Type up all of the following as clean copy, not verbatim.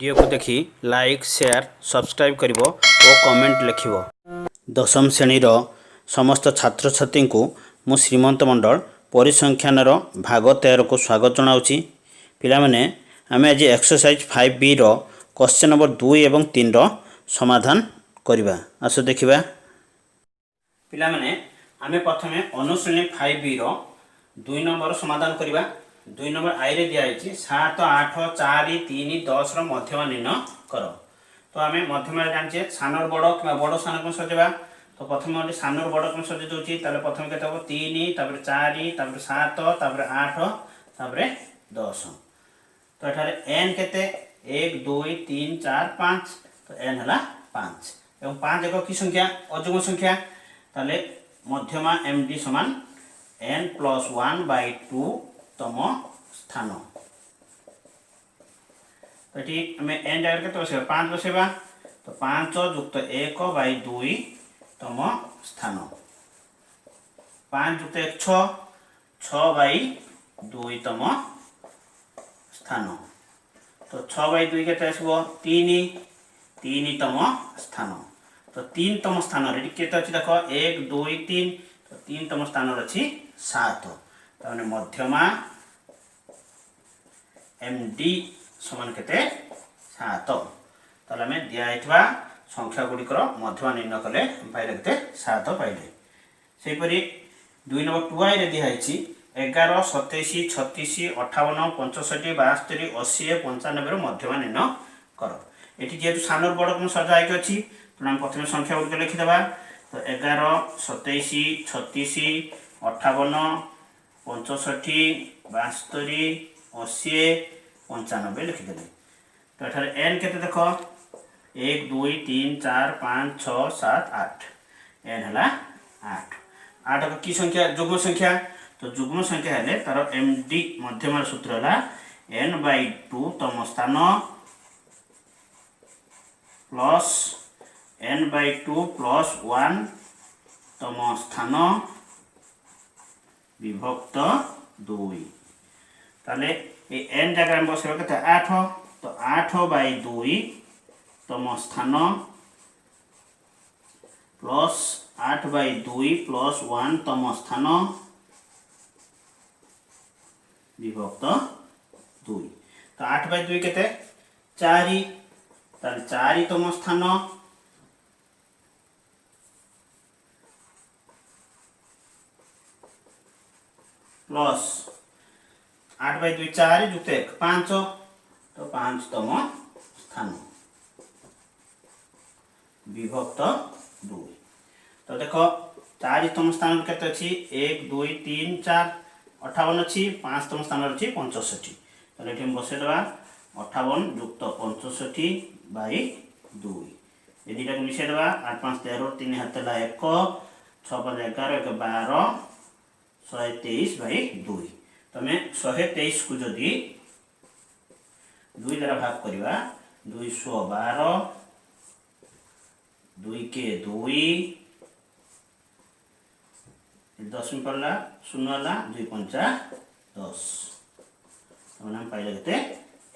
Video को देखि like share subscribe करिवो और कमेंट लिखिवो। दशम श्रेणीर समस्त छात्र छात्री को मु श्रीमंत मंडल परिसंख्यान भाग 13 को स्वागत जनाऊँगी। पिलामाने आमे आज एक्सरसाइज 5B रो क्वेश्चन नंबर 2 एवं 3 रो समाधान करिबा। आसो देखिबा। पिलामाने आमे प्रथमे अनुश्रेणी 5B रो 2 नंबर समाधान करिबा। 2 नंबर आई रे दिया है 7 8 4 3 10 रो मध्यमा निर्णय कर। तो आमे मध्यमा जानचे सानर बड़ कि बड़ सान को सजेबा। तो प्रथम ओली सानर बड़ को सजे दोची ताले प्रथम केते हो 3 तापर 4 तापर 7 तापर 8 तापर 10। तो एठारे n केते 1 2 3 4 5। तो n हला 5 एवं 5 एक की संख्या अजुग्म संख्या ताले मध्यमा md समान n + 1/2 तम स्थान। तो ये आम एन जगह के बसेबा 5 बसेबा। तो 5 + 1/2 तम स्थान। 5 + 1 6 6/2 तम स्थान। तो 6/2 के आसो 3 3 तम स्थान। तो 3 तम स्थान के देख 1 2 3। तो 3 तम स्थान अच्छी 7। तो मध्यमा md समान केते 7। ताले में दिया हितबा संख्या गुड़िकर मध्यमा निर्णय कले पाइले केते 7 पाइले। सेहि परि 2 नंबर 2 रे दिया हिची 11 27 36 58 65 72 80 95 रो मध्यमा निर्णय कर। एठी जेतु सानर बड़ को सजाय के अछि तो हम प्रथमे संख्या गुड़िक लिखि देबा। तो 11 27 36 58 65 72 80 95 लिखिदेले। तो एठारे n केते देख 1 2 3 4 5 6 7 8 n हला 8। 8 की संख्या जुग्म संख्या। तो जुग्म संख्या हेले तार md मध्यमा सूत्र हला n/2 तम स्थान प्लस n/2 + 1 तम स्थान विभक्त 2। ताले ए n जगह में बसेबा केते 8। तो 8/2 तम स्थान प्लस 8/2 + 1 तम स्थान विभक्त 2। तो 8/2 केते 4। ताले 4 तम स्थान प्लस 8/2 4 + 1 5। तो 5 तम स्थान विभक्त 2। तो देख 4 तम स्थान केते अछि 1 2 3 4 58 अछि 5 तम स्थान अछि 65। ताले एठी हम बसे देबा 58 + 65/2। ए दिटा को मिसे देबा 8 5 13 3 7 ला 1 6 5 11 1 12 123/2। तो मैं 123 को जदि 2 द्वारा भाग करिवा 212 2 के 2 10 में पड़ला 0 वाला 2 5 10। तो हम पाइले केते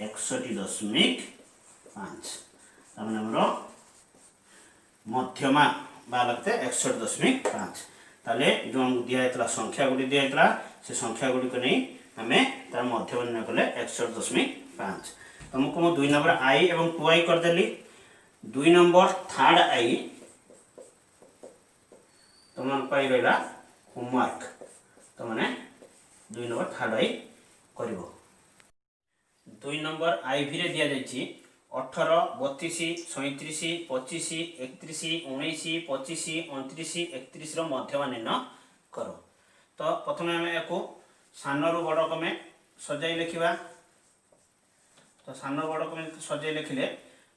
61.5। तमने हमरो मध्यमा बालकते 61.5। ताले जो हम दिया हेतला संख्या गुडी दिया हेतला से संख्या गुडी को नहीं हमें तार मध्यमा निर्णय कले 61.5। तुमको मु 2 नंबर आई एवं 2i कर देली। 2 नंबर थर्ड आई तुम पाई रहला होमवर्क। तो माने 2 नंबर थर्ड आई करिवो। 2 नंबर आई भी रे दिया जायछि 18 32 37 25 31 19 25 29 31 रो मध्यमा निर्णय करो। तो प्रथमे हम एको सानरु बड़ कमे सजाई लिखिबा। तो सानर बड़ कमे सजाई लिखिले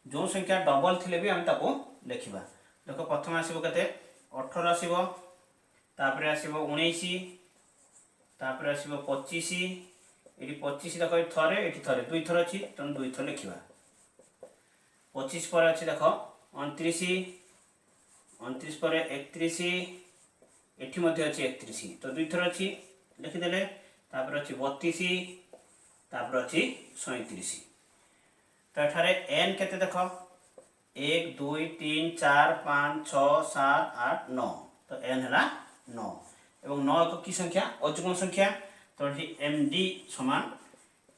जो संख्या डबल थिले भी हम ताको लिखिबा। देखो प्रथम आसीबो केते 18 आसीबो तापर आसीबो 19 तापर आसीबो 25 एठी 25 देखो थरे एठी थरे 2 थर अछि त 2 थर लिखिबा। 25 पर अछि देखो 29 29 पर 31 एठी मध्ये अछि 31 तो 2 थर अछि लिखि देले। तापर अछि 32 तापर अछि 37। तो एठारे एन केते देख 1 2 3 4 5 6 7 8 9 तो एन है 9 एवं 9 एक की संख्या अजुग्म संख्या तो एम डी समान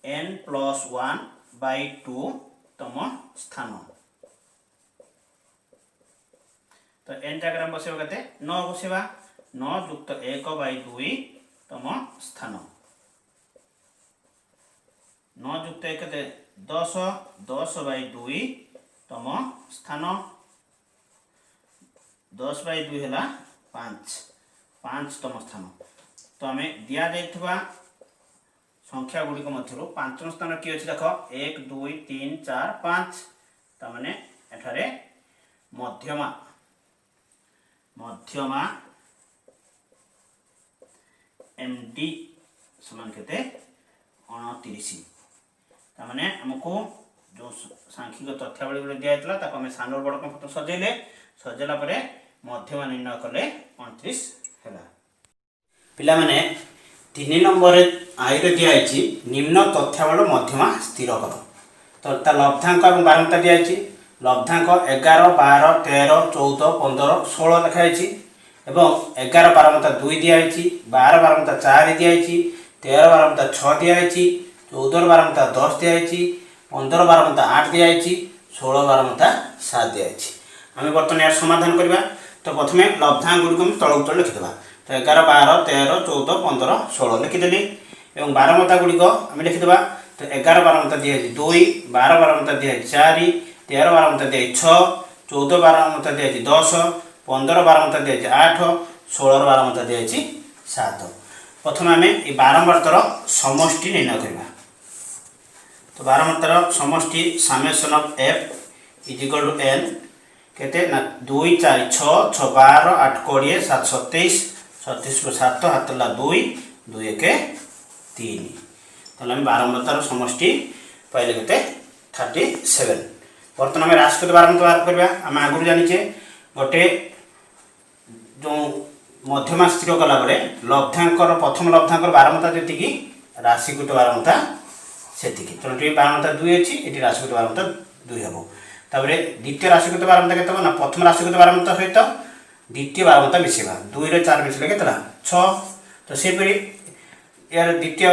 एन प्लस 1 बाय 2 तम स्थान तो एन डायग्राम बसेबा केते 9 बसेबा 9 युक्त 1 बाय 2 तम स्थान 9 युक्त 1 केते 10 10 बाय 2 तम स्थान 10 बाय 2 है 5 5 तम स्थान तो आम दिया जाइथबा संख्या गुड़िक मध्य 5 स्थान किए अच्छे देख 1 2 3 4 5 ताने एठारे मध्यमा मध्यमा एम डी समान केते 29 ताने हमको जो सांख्यिक तथ्यावली गुलो दिया जायतला ताको हम सानर बड़ पत्र सजेले सजेला परे मध्यमा निर्णय कले 29 हैला पिला माने 3 नंबर आई रे दिया आइछि निम्न तथ्यावली मध्यमा स्थिर कर तो ता लब्धांक एवं बारमता दिया आइछि लब्धांक 11 12 13 14 15 16 लिखा आइछि एवं 11 बारमता 2 दिया आइछि 12 बारमता 4 दिया आइछि 13 बारमता 6 दिया आइछि 14 बारमता 10 दिया आइछि 15 बारमता 8 दिया आइछि 16 बारमता 7 दिया आइछि आमे वर्तमान यार समाधान करबा तो प्रथमे लब्धांक गुडी हम तळ उत्तर लिखि देबा तो 11 12 13 14 15 16 लिखि देली एवं बारमता गुडी को हम लिखि देबा तो 11 बारमता दिया आइछि 2 12 बारमता दिया आइछि 4 13 बारमता दिया आइछि 6 14 बारमता दिया आइछि 10 15 बारमता दिया आइछि 8 16 बारमता दिया आइछि 7 प्रथम आमे ए बारमतार समष्टि निर्णय करबा तो बारमतार समष्टि summation of f is equal to n केते ना 2 4 6 6 12 8 20 7 27 37 को 7 हाथ ला 2 2 1 3 तो हम बारमतार समष्टि पाइले केते 37 वर्तमान में राशिकृत बारमता बाहर करबा हम आगु जानिचे गोटे जो मध्यमा स्थिर कला बेले लब्धांकर प्रथम लब्धांकर बारमता जेतिकी राशिकृत बारमता सेतिकी तो ये बारमता 2 अछि एटी राशिकृत बारमता 2 हेबो ताबरे द्वितीय राशिकृत बारमता केते हो ना प्रथम राशिकृत बारमता सहित द्वितीय बारमता मिसेबा 2 रे 4 मिसले केतला 6 तो से परि यार द्वितीय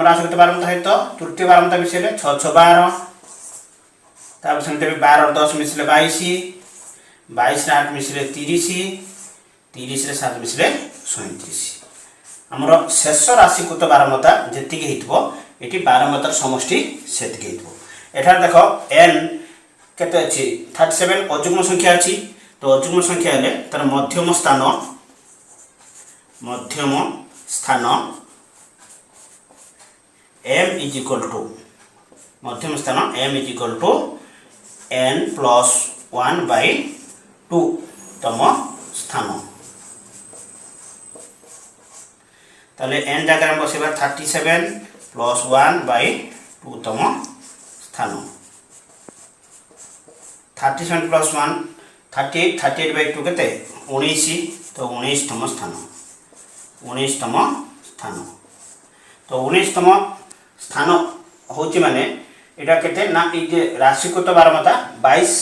राशिकृत बारमता सहित तृतीय बारमता मिसेले 6 6 12 तापर संते 12 और 10 मिसले 22 22 रे 8 मिसले 30 30 रे 7 मिसले 37 हमरो शेष राशिकृत बारमता जेतिकी हेतबो एटी बारमतार समष्टि सेतिकी हेतबो एठार देखो n केते अछि 37 अजुग्म संख्या अछि तो अजुग्म संख्या हेले तार मध्यम स्थान m इज इक्वल टू मध्यम स्थान m is equal to n plus 1 by 2 तम स्थान ताले n डायग्राम बसेबा 37 प्लस 1 बाय 2 तम स्थान 37 प्लस 1 38 38 बाय 2 केते 19 तो 19 तम स्थान 19 तम स्थान तो 19 तम स्थान होची माने एटा केते ना ए जे राशिकृत बारमता 22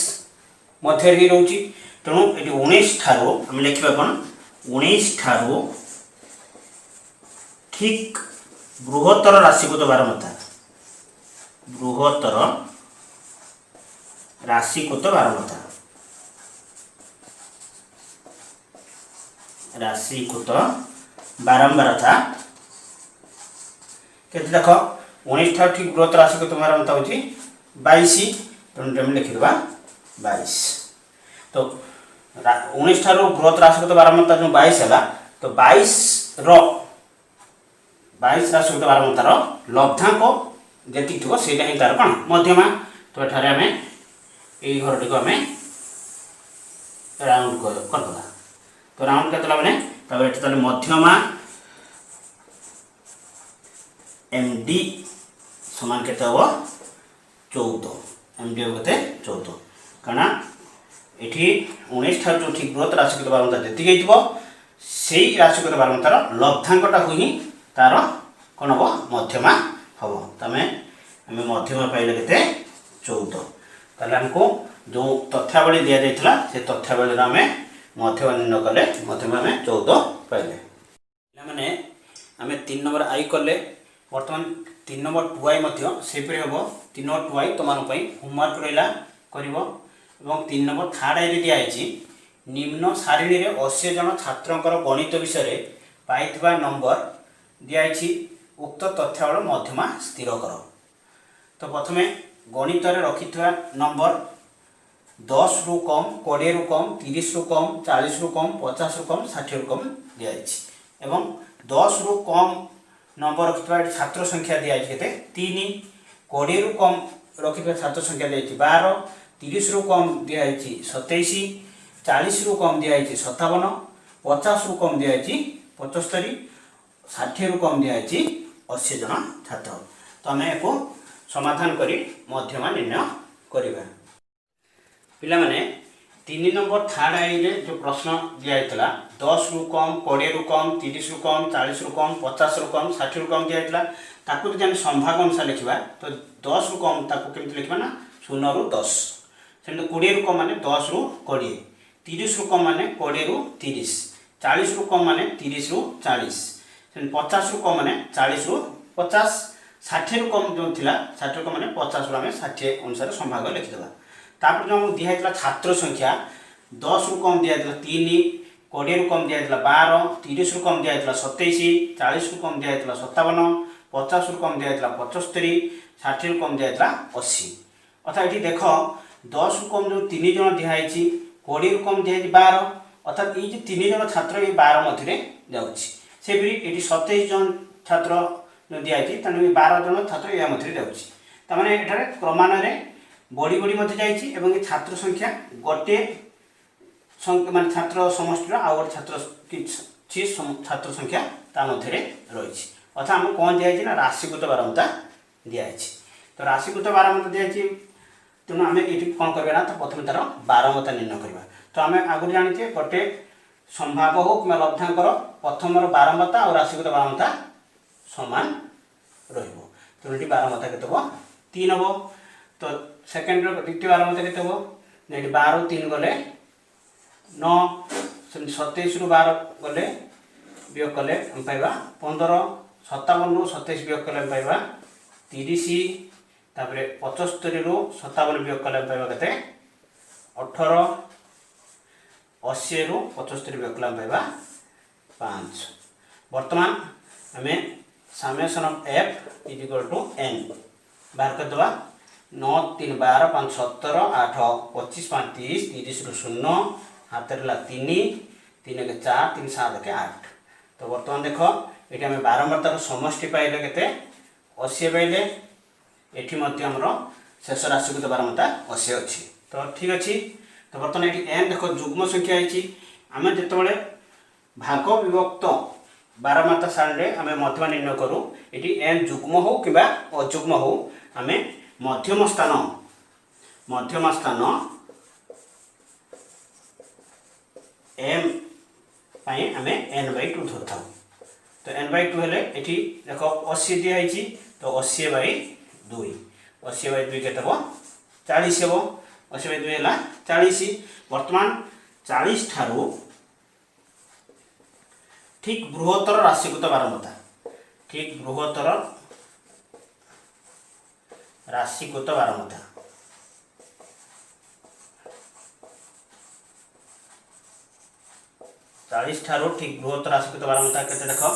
मध्य हि रहउची तेणु एटी 19 थारो हम लिखिबा कोन 19 थारो ठीक बृहत्तर राशिकृत बारमता बृहत्तर राशिकृत बारमता राशिकृत बारंबारता केते देखो 19 था ठीक बृहत्तर राशिकृत बारमता होची 22 तेणु हम लिखि देबा 22 तो 19 थारो बृहत्तर राशिकृत बारमता जो 22 हला तो 22 रो 22 राशिकृत बारमतार लब्धांक जेति थो सेटा ही तार कोन मध्यमा तो एठारे हमें एई घरटी को हमें राउंड कर दबा तो राउंड केतला माने तब एटा तले मध्यमा एमडी समान केते हो 14 एमडी हो केते 14 काना एठी 19 थार जो ठीक बृहत राशिकृत बारमता जेति गइतबो सेई राशिकृत बारमतार लब्धांकटा होई तार कोन हो मध्यमा हबो तमे हमें मध्यमा पाइले केते 14 ताले हमको जो तथ्यावली दिया जाइतला से तथ्यावली रा हमें मध्यमा निर्णय कले मध्यमा में 14 पाइले माने हमें 3 नंबर आई कले वर्तमान 3 नंबर 2i मध्य सेपरि हबो 3 नंबर 2i तमान पई होमवर्क रहिला करिवो एवं 3 नंबर थर्ड आई दिया आइछि निम्न सारणी रे 80 जन छात्रंकर गणित विषय रे पाइतबा नंबर दिया आइछि उक्त तथ्यावली मध्यमा स्थिर करो। तो प्रथमे गणित रे रखिथवा नंबर 10 रु कम 20 रु कम 30 रु कम 40 रु कम 50 रु कम 60 रु कम दिया आइछि एवं 10 रु कम नंबर रखिथवा छात्र संख्या दिया आइछि केते 3 20 रु कम रखिथवा छात्र संख्या दिया आइछि 12 30 रु कम दिया आइछि 27 40 रु कम दिया आइछि 57 50 रु कम दिया आइछि 75 60 रु कम दिया आइछि 80 जन छात्र। तो हमें एको समाधान करी मध्यमा निर्णय करिबा। पिला माने 3 नंबर थर्ड आई रे जो प्रश्न दिया आइतला 10 रु कम 20 रु कम 30 रु कम 40 रु कम 50 रु कम 60 रु कम दिया आइतला ताकू जदि हम संभाग अनुसार लिखिबा तो 10 रु कम ताकू केमति लिखिबा ना 0 रु 10 सेंड 20 रु कम माने 10 रु 20 30 रु कम माने 20 रु 30 40 रु कम माने 30 रु 40 सेंड 50 रु कम माने 40 रु 50 60 रु कम जो थिला 60 रु कम माने 50 रु हमें 60 अनुसार संभाग लिखिदेबा। तापर जो दिया हैतला छात्र संख्या 10 रु कम दिया हैतला 3 20 रु कम दिया हैतला 12 30 रु कम दिया हैतला 27 40 रु कम दिया हैतला 57 50 रु कम दिया हैतला 75 60 रु कम दिया हैतला 80 अर्थात एठी देखो 10 रु कम जो 3 जन दिया हैछि 20 रु कम दिया हैछि 12 अर्थात ए जे 3 जन छात्र ए 12 मध्य रे जाउछि सेबरी एठी 27 जन छात्र जो दिया हैछि तने 12 जन छात्र या मध्य रे जाउछि त माने एठारे क्रमान्वय बड़ी बड़ी मध्य जाइछि एवं छात्र संख्या गोटे मान छात्र समष्टि आ छात्र कि छात्र संख्या ता मध्य रही अर्थात आम कौन दिखाई ना राशिगत बारमता दिखाई। तो राशिगत बारमता दिखाई तेणु आम ये कौन करवा ना तो प्रथम तार बारमता निर्णय करवा। तो आम आगुरी जाने गोटे संभाग हो कि लब्धांकर प्रथम बारमता और राशिगत बारमता सामान रो तेणु बारमता के 3 हम। तो सेकेंड द्वितीय बारमता के 12 3 गले 9 27 रु 12 गले वियोग कले हम पाइबा 15 57 रु 27 वियोग कले हम पाइबा 30 तापरे 75 रु 57 वियोग कले हम पाइबा केते 18 80 रु 75 वियोग कले हम पाइबा 5। वर्तमान हमें summation of f is equal to n बाहर कर दवा 9 3 12 5 17 8 25 5 30 30 रु 0 हाथ ला 3 3 के 4 3 7 के 8। तो वर्तमान देखो ये आम बारंबार समष्टि पाइले केते 80 पाइले एठी मध्य हमर शेष राशि को बारमता 80 अछि। तो ठीक अछि। तो वर्तमान एठी n देखो जुग्म संख्या आइछि आम जेतेबेले भाग विभक्त बारमता सारणी आम मध्यमा निर्णय करू एठी n जुग्म हो किबा अजुग्म हो आम मध्यम स्थान m पाई आमे n/2 धरता। तो n/2 हेले एठी देखो 80 दिया आइछि तो 80/2 80/2 केते हो 40 हो 80/2 हेला 40। वर्तमान 40 ठारू ठीक बृहत्तर राशिगत बारमता ठीक बृहत्तर राशिगत बारमता 40 ठारू ठीक बृहत्तर राशिगत बारमता केते देखो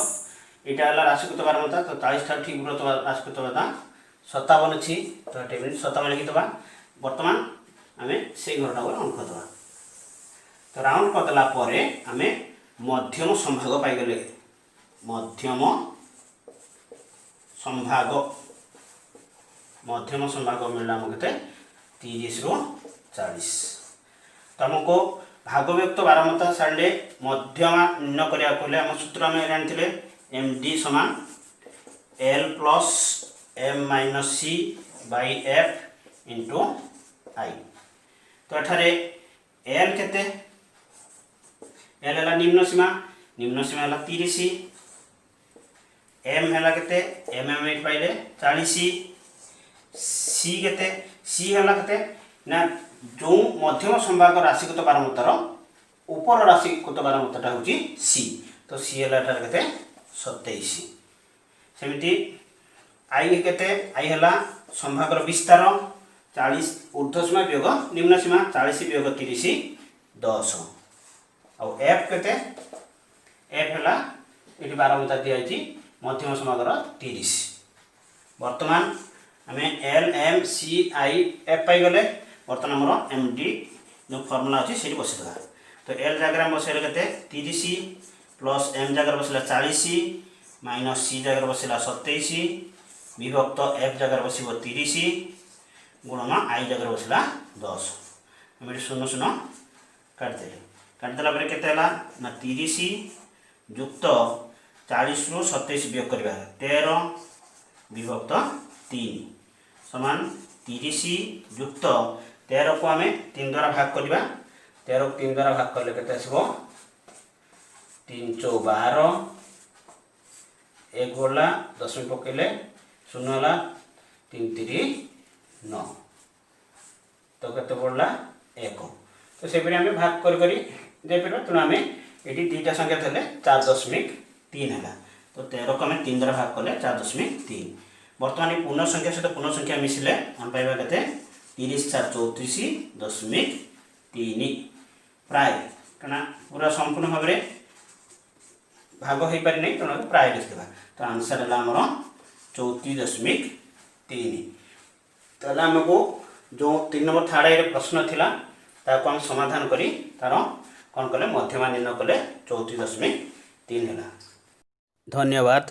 एटा हला राशिगत बारमता। तो 40 ठारू ठीक बृहत्तर राशिगत बारमता 57 अछि। तो 57 लिखि दबा। वर्तमान आमे से घरटा को राउंड कर दबा। तो राउंड कर दला परे आमे मध्यम संभाग पाई गेले मध्यम संभाग मिलला हमके 30 रु 40। तो हमको भाग व्यक्त बारमता सारणी मध्यमा निर्णय करिया कोले हम सूत्र में जानथिले md समान l plus m minus c by f into i। तो एठारे l केते l हला निम्न सीमा हला 30 m हला केते mm पाइले 40 सी केते सी हला केते ना जो मध्यम संभाग राशिगत बारमतार ऊपर राशिगत बारमताटा होची सी तो सी हला ठार केते 27 सेमिति आई केते आई हला संभागर विस्तार 40 ऊर्ध्व सीमा वियोग निम्न सीमा 40 वियोग 30 10 आ एफ केते एफ हला एटी बारमता दिया मध्यम समागर 30 वर्तमान आम एल एम सी आई एफ पाई गले बर्तमान आमर एम डी जो फर्मुला अच्छी से बसईदा तो एल जगह बसैले के 30 प्लस एम जगह बसला 40 माइनस सी जगह बसला 27 विभक्त एफ जगह बस 30 गुणन आई जगह बसला 10 आम ये 0 0 काटिदेला के 30 युक्त 40 रु 27 वियोग करवा 13 विभक्त 3 समान 30 युक्त 13 को आम 3 द्वारा भाग करवा 13 को 3 द्वारा भाग कले के 3 चौ 12 एक गला 10 पकड़े 0 है 3 3 9 तो केते पड़ला 1 तो से आम भाग कर तेणु आम ये दुईटा संख्या थे 4.3 है तो 13 को आम 3 द्वारा भाग कले 4.3 बर्तमान पूर्ण संख्या सहित पूर्ण संख्या मिसिले आम पाइबा के 30 4 34.3 प्राय कना पूरा संपूर्ण भाव में भाग हो पारि नहीं तेणु प्राय लिखिदेवा तो आंसर है आमर 34.3 ताले आमको जो 3 नंबर थर्ड आई प्रश्न थिला ताको हम समाधान करी तार कौन कले मध्यमा निर्णय कले 34.3 है। धन्यवाद।